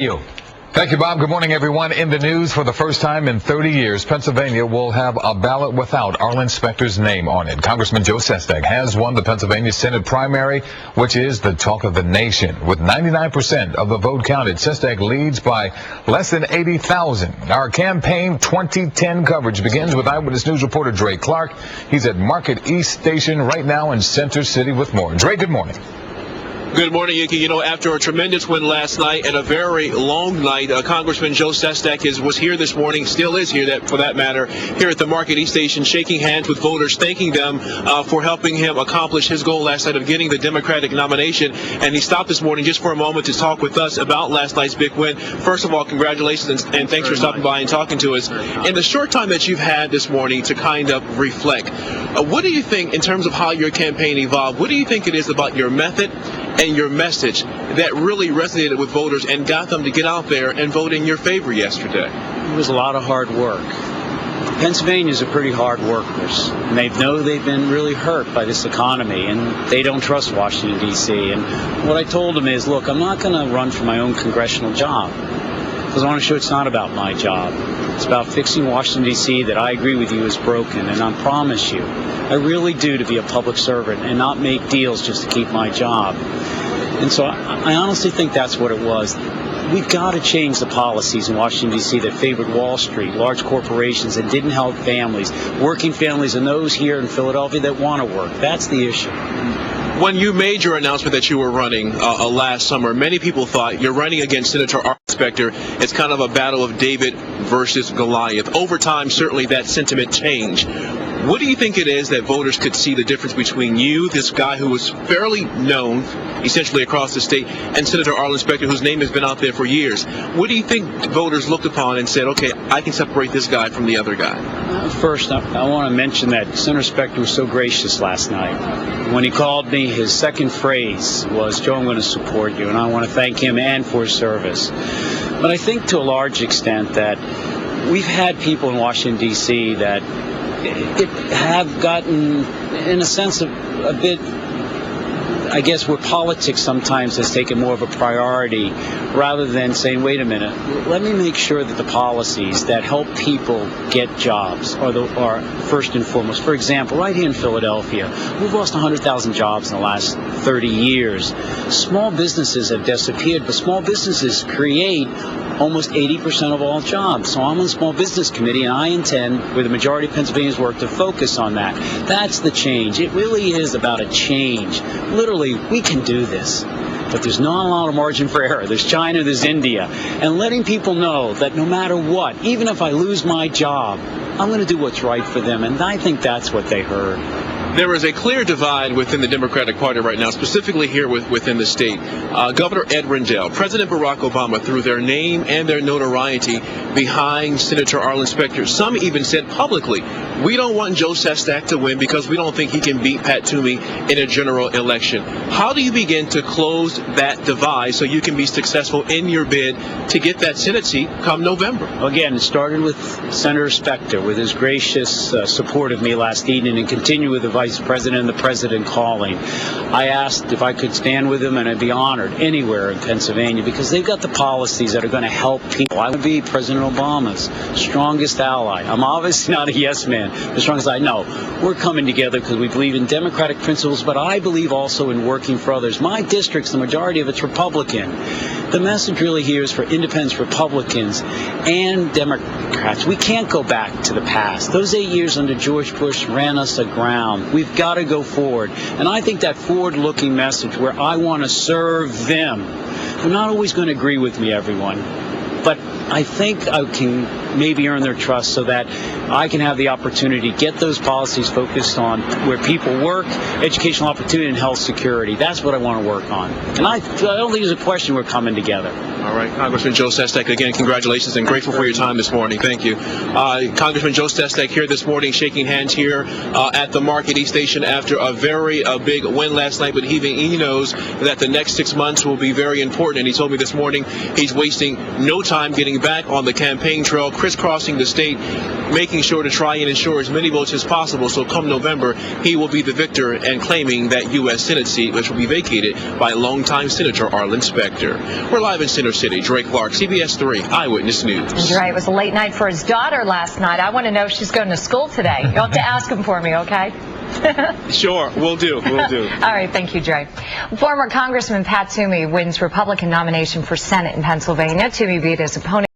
Thank you, Bob. Good morning, everyone. In the news, for the first time in 30 years, Pennsylvania will have a ballot without Arlen Specter's name on it. Congressman Joe Sestak has won the Pennsylvania Senate primary, which is the talk of the nation. With 99% of the vote counted, Sestak leads by less than 80,000. Our campaign 2010 coverage begins with Eyewitness News reporter Dre Clark. He's at Market East Station right now in Center City with more. Dre, good morning. Good morning, Yuki. You know, after a tremendous win last night and a very long night, Congressman Joe Sestak was here this morning, still is here, for that matter, here at the Market East Station, shaking hands with voters, thanking them for helping him accomplish his goal last night of getting the Democratic nomination. And he stopped this morning just for a moment to talk with us about last night's big win. First of all, congratulations and thanks for stopping by and talking to us. In the short time that you've had this morning to kind of reflect, what do you think in terms of how your campaign evolved? What do you think it is about your method and your message that really resonated with voters and got them to get out there and vote in your favor yesterday? It was a lot of hard work. Pennsylvanians are pretty hard workers, and they know they've been really hurt by this economy, and they don't trust Washington, D.C. And what I told them is, look, I'm not going to run for my own congressional job, because I want to show it's not about my job. It's about fixing Washington, D.C. that I agree with you is broken, and I promise you, I really do, to be a public servant and not make deals just to keep my job. And so I honestly think that's what it was. We've got to change the policies in Washington, D.C. that favored Wall Street, large corporations, and didn't help families, working families, and those here in Philadelphia that want to work. That's the issue. When you made your announcement that you were running last summer, many people thought you're running against Senator Arlen Specter. It's kind of a battle of David versus Goliath. Over time, certainly that sentiment changed. What do you think it is that voters could see the difference between you, this guy who was fairly known essentially across the state, and Senator Arlen Specter, whose name has been out there for years? What do you think voters looked upon and said, okay, I can separate this guy from the other guy? First, I want to mention that Senator Specter was so gracious last night. When he called me, his second phrase was, Joe, I'm going to support you, and I want to thank him and for his service. But I think to a large extent that we've had people in Washington, D.C. that have gotten, in a sense, a bit, I guess, where politics sometimes has taken more of a priority rather than saying, wait a minute, let me make sure that the policies that help people get jobs are first and foremost. For example, right here in Philadelphia, we've lost 100,000 jobs in the last 30 years. Small businesses have disappeared, but small businesses create almost 80% of all jobs. So I'm on the Small Business Committee, and I intend, where the majority of Pennsylvanians work, to focus on that. That's the change. It really is about a change. Literally, we can do this. But there's not a lot of margin for error. There's China, there's India. And letting people know that no matter what, even if I lose my job, I'm going to do what's right for them. And I think that's what they heard. There is a clear divide within the Democratic Party right now, specifically here within the state. Governor Ed Rendell, President Barack Obama threw their name and their notoriety behind Senator Arlen Specter. Some even said publicly, we don't want Joe Sestak to win because we don't think he can beat Pat Toomey in a general election. How do you begin to close that divide so you can be successful in your bid to get that Senate seat come November? Again, it started with Senator Specter, with his gracious support of me last evening, and continue with the Vice President and the President calling. I asked if I could stand with him, and I'd be honored anywhere in Pennsylvania because they've got the policies that are going to help people. I would be President Obama's strongest ally. I'm obviously not a yes man. The strongest I know. We're coming together because we believe in democratic principles, but I believe also in working for others. My district's, the majority of it's Republican. The message really here is for independents, Republicans, and Democrats. We can't go back to the past. Those 8 years under George Bush ran us aground. We've got to go forward. And I think that forward-looking message where I want to serve them. They're not always going to agree with me, everyone. But I think I can maybe earn their trust so that I can have the opportunity to get those policies focused on where people work, educational opportunity, and health security. That's what I want to work on. And I don't think there's a question we're coming together. All right, Congressman Joe Sestak, again, congratulations and grateful for your time this morning. Thank you. Congressman Joe Sestak here this morning, shaking hands here at the Market East Station after a very big win last night, but he knows that the next 6 months will be very important. And he told me this morning he's wasting no time getting back on the campaign trail, crisscrossing the state, making sure to try and ensure as many votes as possible. So come November, he will be the victor and claiming that U.S. Senate seat, which will be vacated by longtime Senator Arlen Specter. We're live in Center City. Dre Clark, CBS 3 Eyewitness News. Dre, it was a late night for his daughter last night. I want to know if she's going to school today. You'll have to ask him for me, okay? Sure, we'll do. All right, thank you, Dre. Former Congressman Pat Toomey wins Republican nomination for Senate in Pennsylvania. Toomey beat his opponent